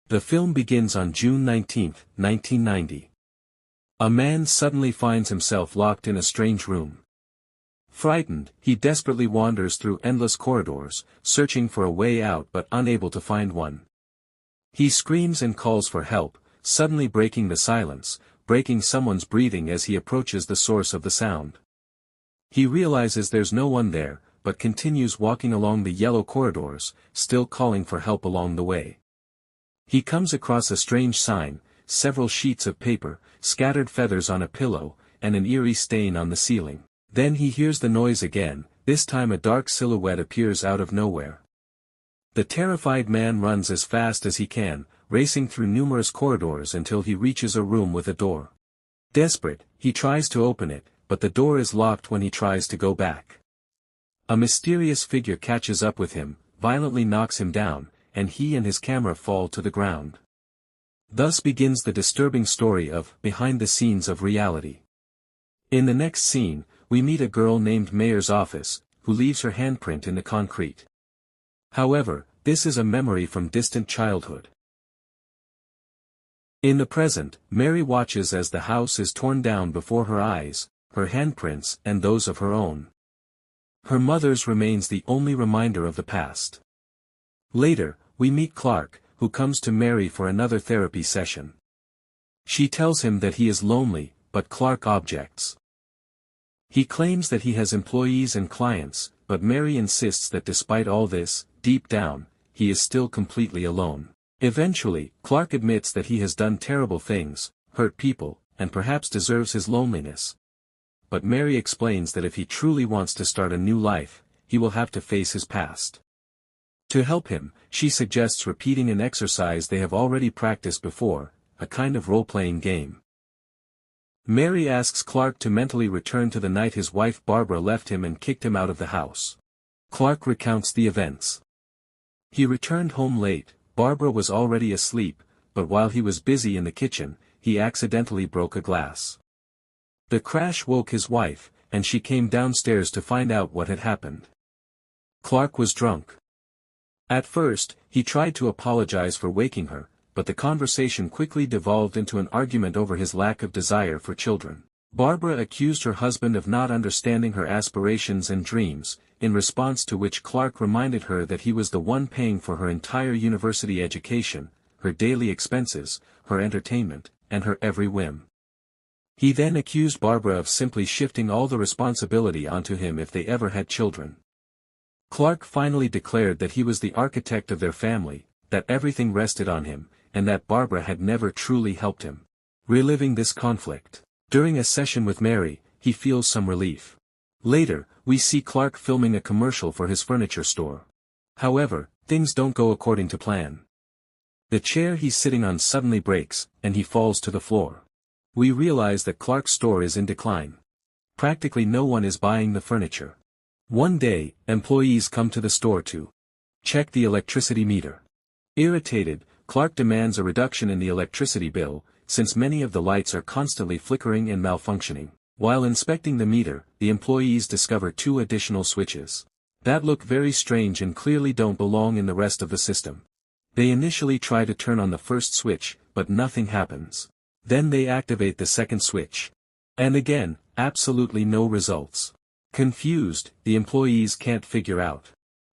The film begins on June 19, 1990. A man suddenly finds himself locked in a strange room. Frightened, he desperately wanders through endless corridors, searching for a way out but unable to find one. He screams and calls for help, suddenly breaking the silence, breaking someone's breathing as he approaches the source of the sound. He realizes there's no one there, but continues walking along the yellow corridors, still calling for help along the way. He comes across a strange sign, several sheets of paper, scattered feathers on a pillow, and an eerie stain on the ceiling. Then he hears the noise again, this time a dark silhouette appears out of nowhere. The terrified man runs as fast as he can, racing through numerous corridors until he reaches a room with a door. Desperate, he tries to open it, but the door is locked when he tries to go back. A mysterious figure catches up with him, violently knocks him down, and he and his camera fall to the ground. Thus begins the disturbing story of behind the scenes of reality. In the next scene, we meet a girl named Mayer's office, who leaves her handprint in the concrete. However, this is a memory from distant childhood. In the present, Mary watches as the house is torn down before her eyes, her handprints and those of her own. Her mother's remains the only reminder of the past. Later, we meet Clark, who comes to Mary for another therapy session. She tells him that he is lonely, but Clark objects. He claims that he has employees and clients, but Mary insists that despite all this, deep down, he is still completely alone. Eventually, Clark admits that he has done terrible things, hurt people, and perhaps deserves his loneliness. But Mary explains that if he truly wants to start a new life, he will have to face his past. To help him, she suggests repeating an exercise they have already practiced before, a kind of role-playing game. Mary asks Clark to mentally return to the night his wife Barbara left him and kicked him out of the house. Clark recounts the events. He returned home late, Barbara was already asleep, but while he was busy in the kitchen, he accidentally broke a glass. The crash woke his wife, and she came downstairs to find out what had happened. Clark was drunk. At first, he tried to apologize for waking her, but the conversation quickly devolved into an argument over his lack of desire for children. Barbara accused her husband of not understanding her aspirations and dreams, in response to which Clark reminded her that he was the one paying for her entire university education, her daily expenses, her entertainment, and her every whim. He then accused Barbara of simply shifting all the responsibility onto him if they ever had children. Clark finally declared that he was the architect of their family, that everything rested on him, and that Barbara had never truly helped him. Reliving this conflict. During a session with Mary, he feels some relief. Later, we see Clark filming a commercial for his furniture store. However, things don't go according to plan. The chair he's sitting on suddenly breaks, and he falls to the floor. We realize that Clark's store is in decline. Practically no one is buying the furniture. One day, employees come to the store to check the electricity meter. Irritated, Clark demands a reduction in the electricity bill, since many of the lights are constantly flickering and malfunctioning. While inspecting the meter, the employees discover 2 additional switches that look very strange and clearly don't belong in the rest of the system. They initially try to turn on the first switch, but nothing happens. Then they activate the second switch. And again, absolutely no results. Confused, the employees can't figure out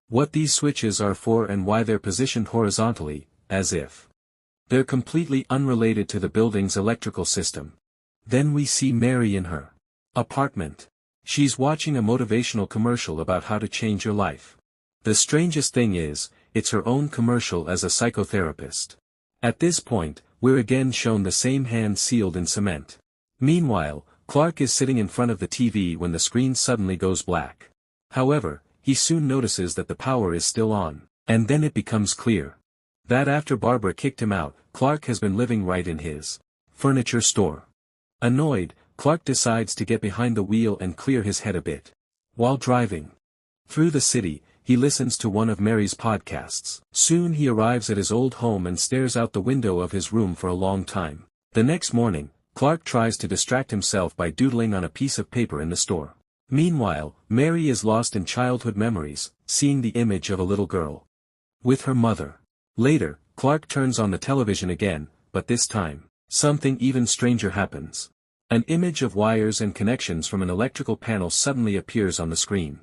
what these switches are for and why they're positioned horizontally, as if they're completely unrelated to the building's electrical system. Then we see Mary in her apartment. She's watching a motivational commercial about how to change your life. The strangest thing is, it's her own commercial as a psychotherapist. At this point, we're again shown the same hand sealed in cement. Meanwhile, Clark is sitting in front of the TV when the screen suddenly goes black. However, he soon notices that the power is still on, and then it becomes clear that after Barbara kicked him out, Clark has been living right in his furniture store. Annoyed, Clark decides to get behind the wheel and clear his head a bit. While driving through the city, he listens to one of Mary's podcasts. Soon he arrives at his old home and stares out the window of his room for a long time. The next morning, Clark tries to distract himself by doodling on a piece of paper in the store. Meanwhile, Mary is lost in childhood memories, seeing the image of a little girl with her mother. Later, Clark Clark turns on the television again, but this time, something even stranger happens. An image of wires and connections from an electrical panel suddenly appears on the screen.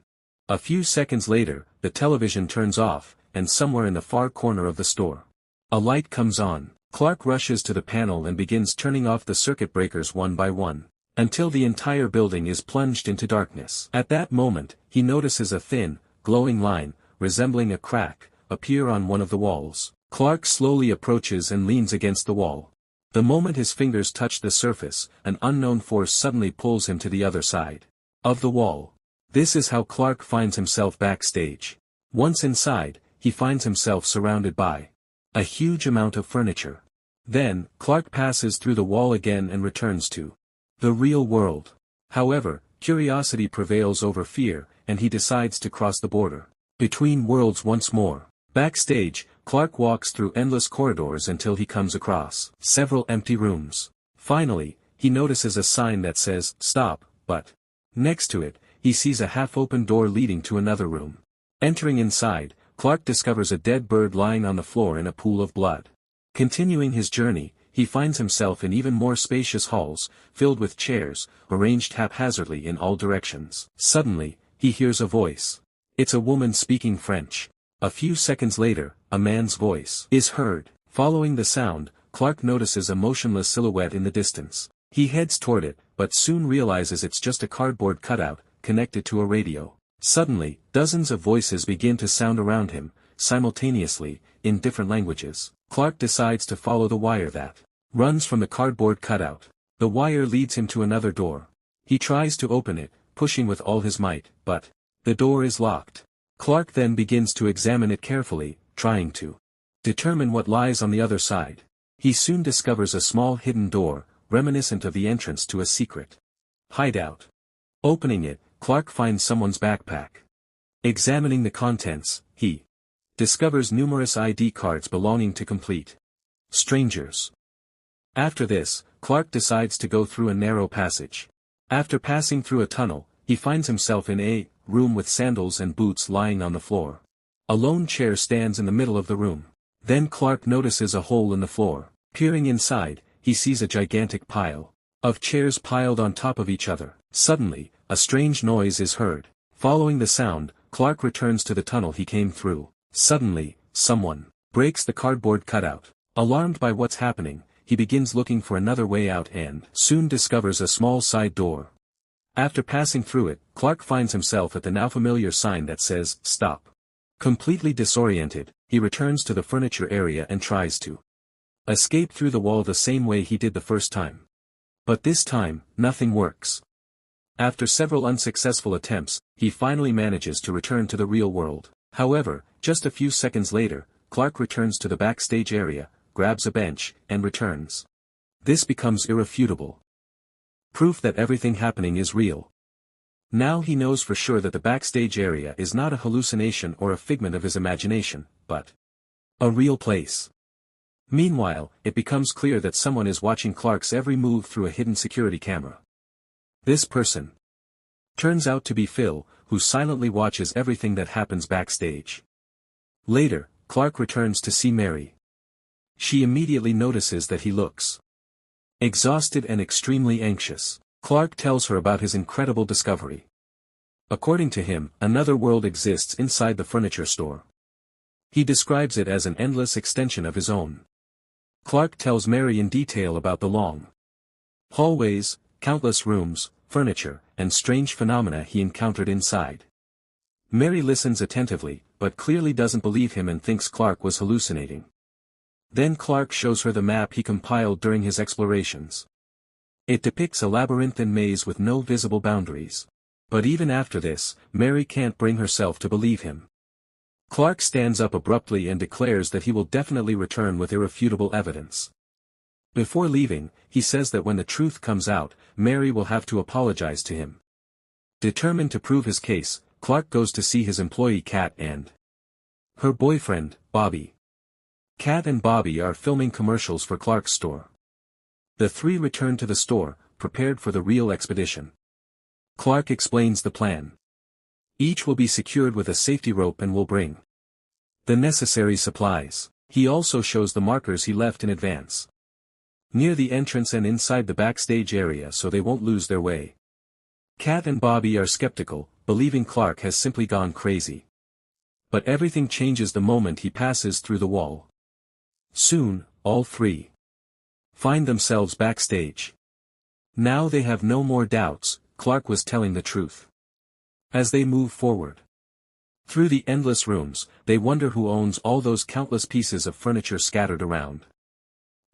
A few seconds later, the television turns off, and somewhere in the far corner of the store, a light comes on. Clark rushes to the panel and begins turning off the circuit breakers one by one, until the entire building is plunged into darkness. At that moment, he notices a thin, glowing line, resembling a crack, appear on one of the walls. Clark slowly approaches and leans against the wall. The moment his fingers touch the surface, an unknown force suddenly pulls him to the other side of the wall. This is how Clark finds himself backstage. Once inside, he finds himself surrounded by a huge amount of furniture. Then, Clark passes through the wall again and returns to the real world. However, curiosity prevails over fear, and he decides to cross the border between worlds once more. Backstage, Clark walks through endless corridors until he comes across several empty rooms. Finally, he notices a sign that says, "Stop," but next to it, he sees a half-open door leading to another room. Entering inside, Clark discovers a dead bird lying on the floor in a pool of blood. Continuing his journey, he finds himself in even more spacious halls, filled with chairs, arranged haphazardly in all directions. Suddenly, he hears a voice. It's a woman speaking French. A few seconds later, a man's voice is heard. Following the sound, Clark notices a motionless silhouette in the distance. He heads toward it, but soon realizes it's just a cardboard cutout, connected to a radio. Suddenly, dozens of voices begin to sound around him, simultaneously, in different languages. Clark decides to follow the wire that runs from the cardboard cutout. The wire leads him to another door. He tries to open it, pushing with all his might, but the door is locked. Clark then begins to examine it carefully, trying to determine what lies on the other side. He soon discovers a small hidden door, reminiscent of the entrance to a secret hideout. Opening it, Clark finds someone's backpack. Examining the contents, he discovers numerous ID cards belonging to complete strangers. After this, Clark decides to go through a narrow passage. After passing through a tunnel, he finds himself in a room with sandals and boots lying on the floor. A lone chair stands in the middle of the room. Then Clark notices a hole in the floor. Peering inside, he sees a gigantic pile of chairs piled on top of each other. Suddenly, a strange noise is heard. Following the sound, Clark returns to the tunnel he came through. Suddenly, someone breaks the cardboard cutout. Alarmed by what's happening, he begins looking for another way out and soon discovers a small side door. After passing through it, Clark finds himself at the now familiar sign that says, "Stop." Completely disoriented, he returns to the furniture area and tries to escape through the wall the same way he did the first time. But this time, nothing works. After several unsuccessful attempts, he finally manages to return to the real world. However, just a few seconds later, Clark returns to the backstage area, grabs a bench, and returns. This becomes irrefutable proof that everything happening is real. Now he knows for sure that the backstage area is not a hallucination or a figment of his imagination, but a real place. Meanwhile, it becomes clear that someone is watching Clark's every move through a hidden security camera. This person turns out to be Phil, who silently watches everything that happens backstage. Later, Clark returns to see Mary. She immediately notices that he looks exhausted and extremely anxious. Clark tells her about his incredible discovery. According to him, another world exists inside the furniture store. He describes it as an endless extension of his own. Clark tells Mary in detail about the long hallways, countless rooms, furniture, and strange phenomena he encountered inside. Mary listens attentively, but clearly doesn't believe him and thinks Clark was hallucinating. Then Clark shows her the map he compiled during his explorations. It depicts a labyrinthine maze with no visible boundaries. But even after this, Mary can't bring herself to believe him. Clark stands up abruptly and declares that he will definitely return with irrefutable evidence. Before leaving, he says that when the truth comes out, Mary will have to apologize to him. Determined to prove his case, Clark goes to see his employee Kat and her boyfriend, Bobby. Kat and Bobby are filming commercials for Clark's store. The three return to the store, prepared for the real expedition. Clark explains the plan. Each will be secured with a safety rope and will bring the necessary supplies. He also shows the markers he left in advance near the entrance and inside the backstage area so they won't lose their way. Kat and Bobby are skeptical, believing Clark has simply gone crazy. But everything changes the moment he passes through the wall. Soon, all three find themselves backstage. Now they have no more doubts, Clark was telling the truth. As they move forward through the endless rooms, they wonder who owns all those countless pieces of furniture scattered around.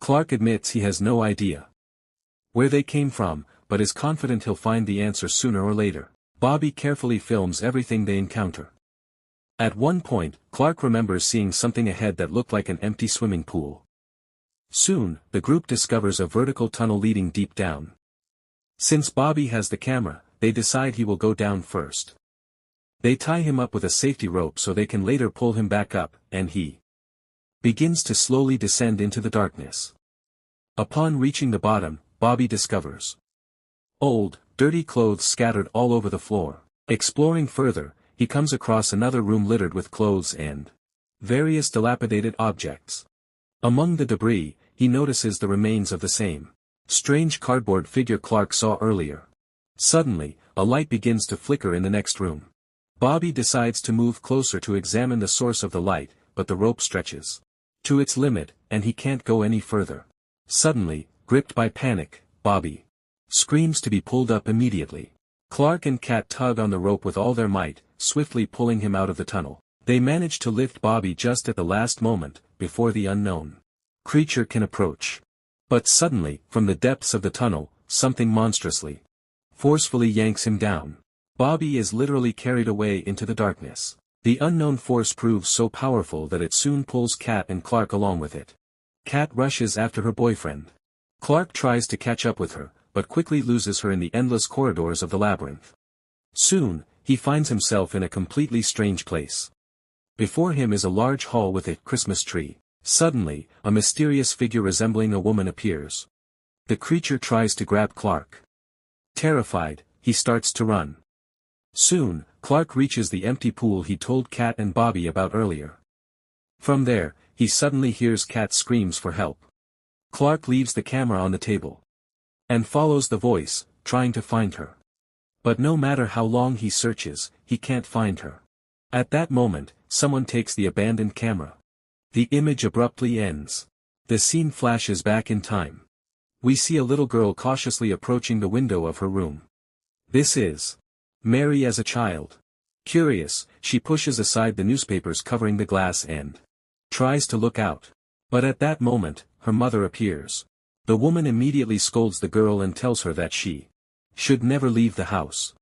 Clark admits he has no idea where they came from, but is confident he'll find the answer sooner or later. Bobby carefully films everything they encounter. At one point, Clark remembers seeing something ahead that looked like an empty swimming pool. Soon, the group discovers a vertical tunnel leading deep down. Since Bobby has the camera, they decide he will go down first. They tie him up with a safety rope so they can later pull him back up, and he begins to slowly descend into the darkness. Upon reaching the bottom, Bobby discovers old, dirty clothes scattered all over the floor. Exploring further, he comes across another room littered with clothes and various dilapidated objects. Among the debris, he notices the remains of the same strange cardboard figure Clark saw earlier. Suddenly, a light begins to flicker in the next room. Bobby decides to move closer to examine the source of the light, but the rope stretches to its limit, and he can't go any further. Suddenly, gripped by panic, Bobby screams to be pulled up immediately. Clark and Kat tug on the rope with all their might, swiftly pulling him out of the tunnel. They manage to lift Bobby just at the last moment, before the unknown creature can approach. But suddenly, from the depths of the tunnel, something monstrously, forcefully yanks him down. Bobby is literally carried away into the darkness. The unknown force proves so powerful that it soon pulls Kat and Clark along with it. Kat rushes after her boyfriend. Clark tries to catch up with her, but quickly loses her in the endless corridors of the labyrinth. Soon, he finds himself in a completely strange place. Before him is a large hall with a Christmas tree. Suddenly, a mysterious figure resembling a woman appears. The creature tries to grab Clark. Terrified, he starts to run. Soon, Clark reaches the empty pool he told Kat and Bobby about earlier. From there, he suddenly hears Kat's screams for help. Clark leaves the camera on the table and follows the voice, trying to find her. But no matter how long he searches, he can't find her. At that moment, someone takes the abandoned camera. The image abruptly ends. The scene flashes back in time. We see a little girl cautiously approaching the window of her room. This is Mary as a child. Curious, she pushes aside the newspapers covering the glass and tries to look out. But at that moment, her mother appears. The woman immediately scolds the girl and tells her that she should never leave the house.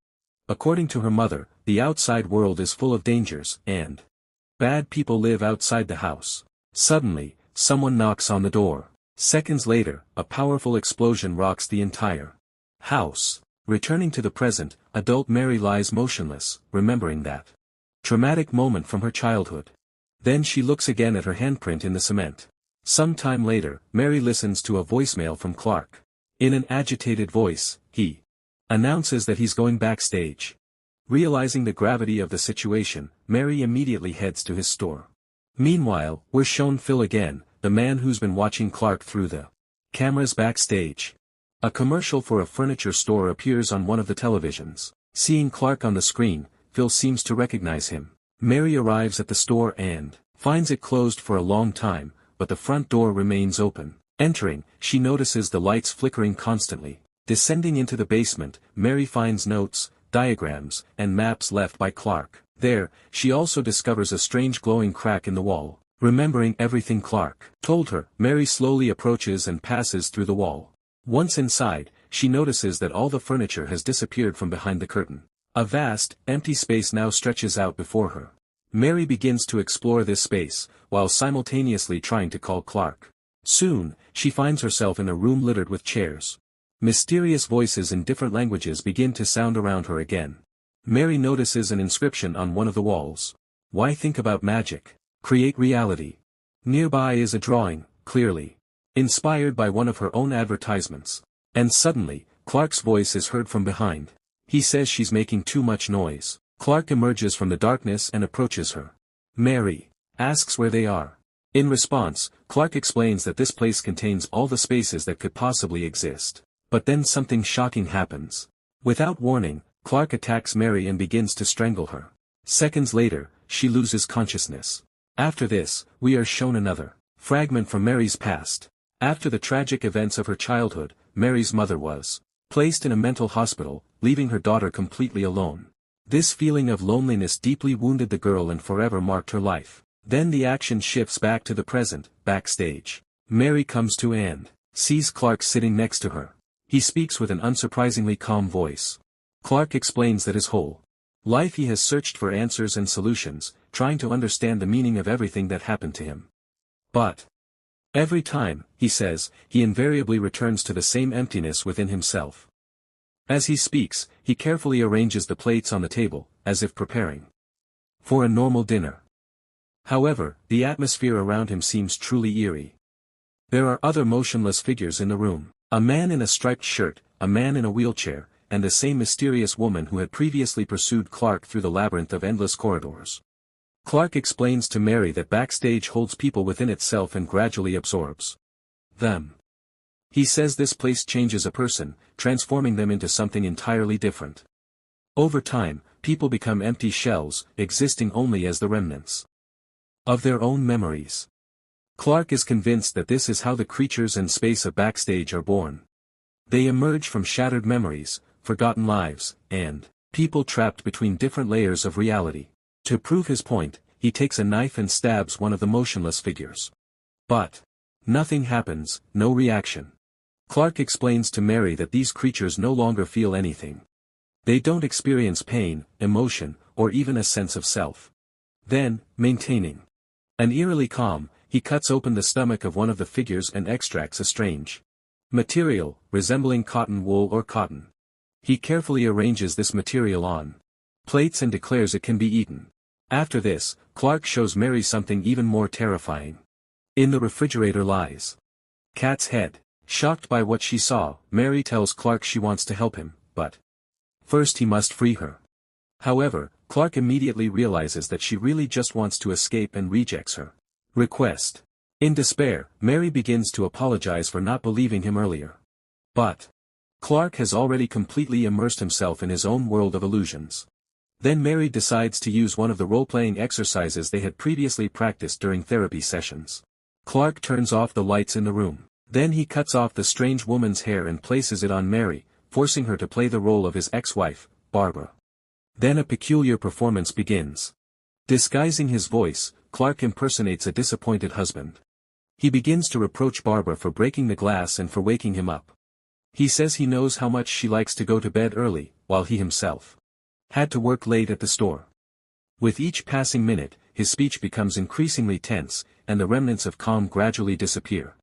According to her mother, the outside world is full of dangers, and bad people live outside the house. Suddenly, someone knocks on the door. Seconds later, a powerful explosion rocks the entire house. Returning to the present, adult Mary lies motionless, remembering that traumatic moment from her childhood. Then she looks again at her handprint in the cement. Some time later, Mary listens to a voicemail from Clark. In an agitated voice, he announces that he's going backstage. Realizing the gravity of the situation, Mary immediately heads to his store. Meanwhile, we're shown Phil again, the man who's been watching Clark through the cameras backstage. A commercial for a furniture store appears on one of the televisions. Seeing Clark on the screen, Phil seems to recognize him. Mary arrives at the store and finds it closed for a long time, but the front door remains open. Entering, she notices the lights flickering constantly. Descending into the basement, Mary finds notes, diagrams, and maps left by Clark. There, she also discovers a strange glowing crack in the wall. Remembering everything Clark told her, Mary slowly approaches and passes through the wall. Once inside, she notices that all the furniture has disappeared from behind the curtain. A vast, empty space now stretches out before her. Mary begins to explore this space, while simultaneously trying to call Clark. Soon, she finds herself in a room littered with chairs. Mysterious voices in different languages begin to sound around her again. Mary notices an inscription on one of the walls. Why think about magic? Create reality. Nearby is a drawing, clearly inspired by one of her own advertisements. And suddenly, Clark's voice is heard from behind. He says she's making too much noise. Clark emerges from the darkness and approaches her. Mary asks where they are. In response, Clark explains that this place contains all the spaces that could possibly exist. But then something shocking happens. Without warning, Clark attacks Mary and begins to strangle her. Seconds later, she loses consciousness. After this, we are shown another fragment from Mary's past. After the tragic events of her childhood, Mary's mother was placed in a mental hospital, leaving her daughter completely alone. This feeling of loneliness deeply wounded the girl and forever marked her life. Then the action shifts back to the present, backstage. Mary comes to and sees Clark sitting next to her. He speaks with an unsurprisingly calm voice. Clark explains that his whole life he has searched for answers and solutions, trying to understand the meaning of everything that happened to him. But every time, he says, he invariably returns to the same emptiness within himself. As he speaks, he carefully arranges the plates on the table, as if preparing for a normal dinner. However, the atmosphere around him seems truly eerie. There are other motionless figures in the room. A man in a striped shirt, a man in a wheelchair, and the same mysterious woman who had previously pursued Clark through the labyrinth of endless corridors. Clark explains to Mary that backstage holds people within itself and gradually absorbs them. He says this place changes a person, transforming them into something entirely different. Over time, people become empty shells, existing only as the remnants of their own memories. Clark is convinced that this is how the creatures and space of backstage are born. They emerge from shattered memories, forgotten lives, and people trapped between different layers of reality. To prove his point, he takes a knife and stabs one of the motionless figures. But nothing happens, no reaction. Clark explains to Mary that these creatures no longer feel anything. They don't experience pain, emotion, or even a sense of self. Then, maintaining an eerily calm, he cuts open the stomach of one of the figures and extracts a strange material, resembling cotton wool or cotton. He carefully arranges this material on plates and declares it can be eaten. After this, Clark shows Mary something even more terrifying. In the refrigerator lies Cat's head. Shocked by what she saw, Mary tells Clark she wants to help him, but first he must free her. However, Clark immediately realizes that she really just wants to escape and rejects her request. In despair, Mary begins to apologize for not believing him earlier. But Clark has already completely immersed himself in his own world of illusions. Then Mary decides to use one of the role-playing exercises they had previously practiced during therapy sessions. Clark turns off the lights in the room. Then he cuts off the strange woman's hair and places it on Mary, forcing her to play the role of his ex-wife, Barbara. Then a peculiar performance begins. Disguising his voice, Clark impersonates a disappointed husband. He begins to reproach Barbara for breaking the glass and for waking him up. He says he knows how much she likes to go to bed early, while he himself had to work late at the store. With each passing minute, his speech becomes increasingly tense, and the remnants of calm gradually disappear.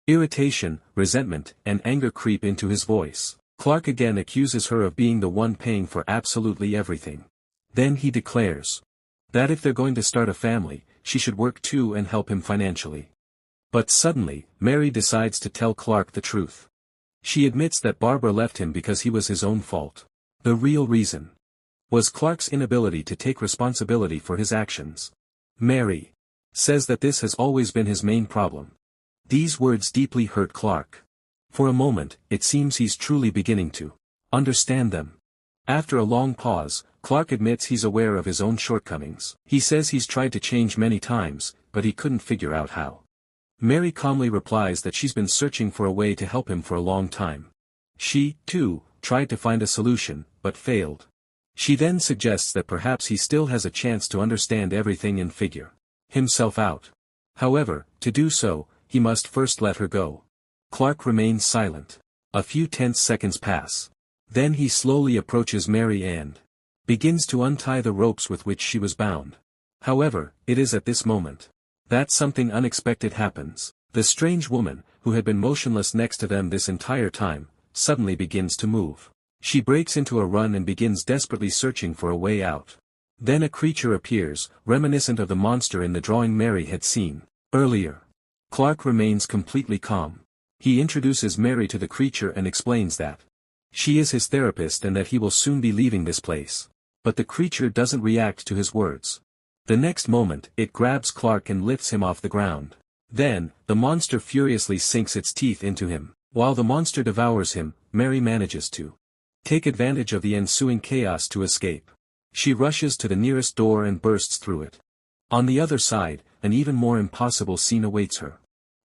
Irritation, resentment, and anger creep into his voice. Clark again accuses her of being the one paying for absolutely everything. Then he declares that if they're going to start a family, she should work too and help him financially. But suddenly, Mary decides to tell Clark the truth. She admits that Barbara left him because he was his own fault. The real reason was Clark's inability to take responsibility for his actions. Mary says that this has always been his main problem. These words deeply hurt Clark. For a moment, it seems he's truly beginning to understand them. After a long pause, Clark admits he's aware of his own shortcomings. He says he's tried to change many times, but he couldn't figure out how. Mary calmly replies that she's been searching for a way to help him for a long time. She, too, tried to find a solution, but failed. She then suggests that perhaps he still has a chance to understand everything and figure himself out. However, to do so, he must first let her go. Clark remains silent. A few tense seconds pass. Then he slowly approaches Mary and begins to untie the ropes with which she was bound. However, it is at this moment that something unexpected happens. The strange woman, who had been motionless next to them this entire time, suddenly begins to move. She breaks into a run and begins desperately searching for a way out. Then a creature appears, reminiscent of the monster in the drawing Mary had seen earlier. Clark remains completely calm. He introduces Mary to the creature and explains that she is his therapist and that he will soon be leaving this place. But the creature doesn't react to his words. The next moment, it grabs Clark and lifts him off the ground. Then, the monster furiously sinks its teeth into him. While the monster devours him, Mary manages to take advantage of the ensuing chaos to escape. She rushes to the nearest door and bursts through it. On the other side, an even more impossible scene awaits her.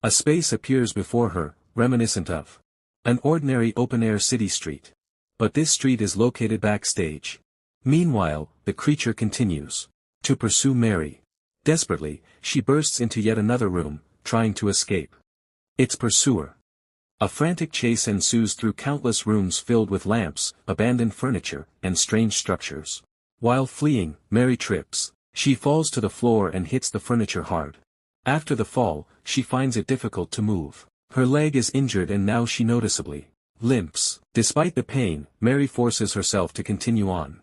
A space appears before her, reminiscent of an ordinary open-air city street. But this street is located backstage. Meanwhile, the creature continues to pursue Mary. Desperately, she bursts into yet another room, trying to escape its pursuer. A frantic chase ensues through countless rooms filled with lamps, abandoned furniture, and strange structures. While fleeing, Mary trips. She falls to the floor and hits the furniture hard. After the fall, she finds it difficult to move. Her leg is injured and now she noticeably limps. Despite the pain, Mary forces herself to continue on.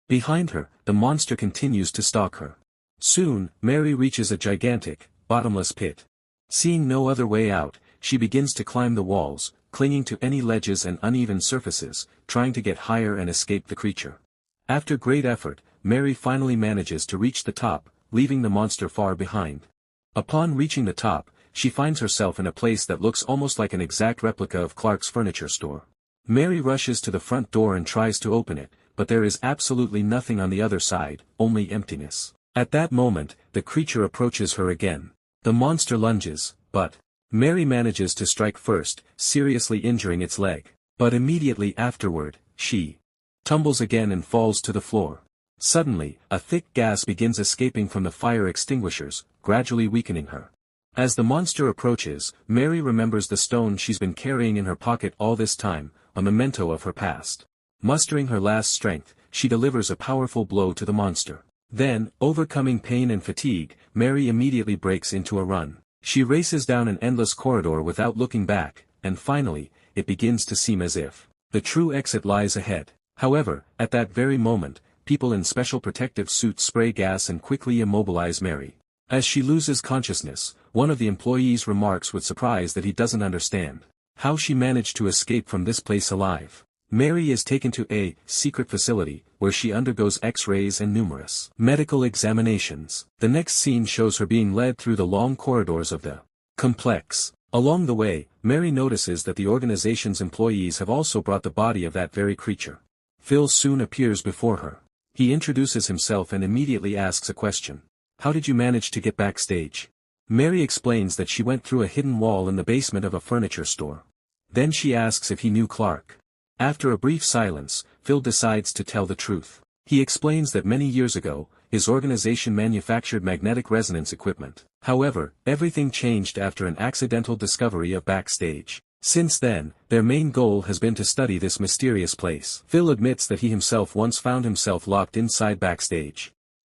Behind her, the monster continues to stalk her. Soon, Mary reaches a gigantic, bottomless pit. Seeing no other way out, she begins to climb the walls, clinging to any ledges and uneven surfaces, trying to get higher and escape the creature. After great effort, Mary finally manages to reach the top, leaving the monster far behind. Upon reaching the top, she finds herself in a place that looks almost like an exact replica of Clark's furniture store. Mary rushes to the front door and tries to open it, but there is absolutely nothing on the other side, only emptiness. At that moment, the creature approaches her again. The monster lunges, but Mary manages to strike first, seriously injuring its leg. But immediately afterward, she tumbles again and falls to the floor. Suddenly, a thick gas begins escaping from the fire extinguishers, gradually weakening her. As the monster approaches, Mary remembers the stone she's been carrying in her pocket all this time, a memento of her past. Mustering her last strength, she delivers a powerful blow to the monster. Then, overcoming pain and fatigue, Mary immediately breaks into a run. She races down an endless corridor without looking back, and finally, it begins to seem as if the true exit lies ahead. However, at that very moment, people in special protective suits spray gas and quickly immobilize Mary. As she loses consciousness, one of the employees remarks with surprise that he doesn't understand how she managed to escape from this place alive. Mary is taken to a secret facility, where she undergoes X-rays and numerous medical examinations. The next scene shows her being led through the long corridors of the complex. Along the way, Mary notices that the organization's employees have also brought the body of that very creature. Phil soon appears before her. He introduces himself and immediately asks a question. How did you manage to get backstage? Mary explains that she went through a hidden wall in the basement of a furniture store. Then she asks if he knew Clark. After a brief silence, Phil decides to tell the truth. He explains that many years ago, his organization manufactured magnetic resonance equipment. However, everything changed after an accidental discovery of Backstage. Since then, their main goal has been to study this mysterious place. Phil admits that he himself once found himself locked inside Backstage.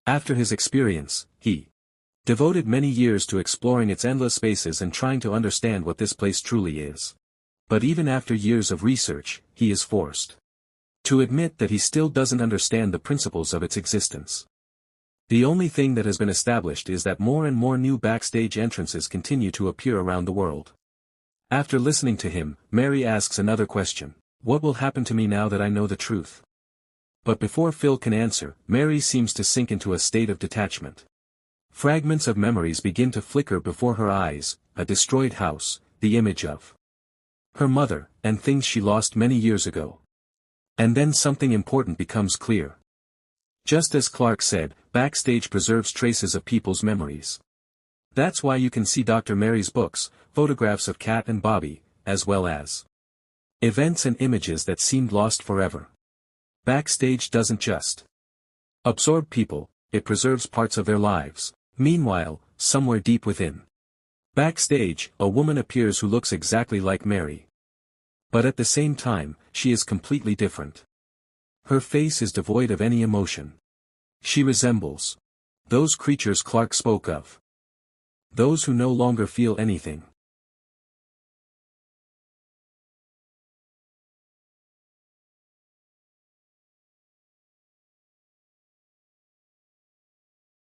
After his experience, he devoted many years to exploring its endless spaces and trying to understand what this place truly is. But even after years of research, he is forced to admit that he still doesn't understand the principles of its existence. The only thing that has been established is that more and more new backstage entrances continue to appear around the world. After listening to him, Mary asks another question. What will happen to me now that I know the truth? But before Phil can answer, Mary seems to sink into a state of detachment. Fragments of memories begin to flicker before her eyes, a destroyed house, the image of her mother, and things she lost many years ago. And then something important becomes clear. Just as Clark said, Backstage preserves traces of people's memories. That's why you can see Dr. Mary's books, photographs of Kat and Bobby, as well as events and images that seemed lost forever. Backstage doesn't just absorb people, it preserves parts of their lives. Meanwhile, somewhere deep within Backstage, a woman appears who looks exactly like Mary. But at the same time, she is completely different. Her face is devoid of any emotion. She resembles those creatures Clark spoke of. Those who no longer feel anything.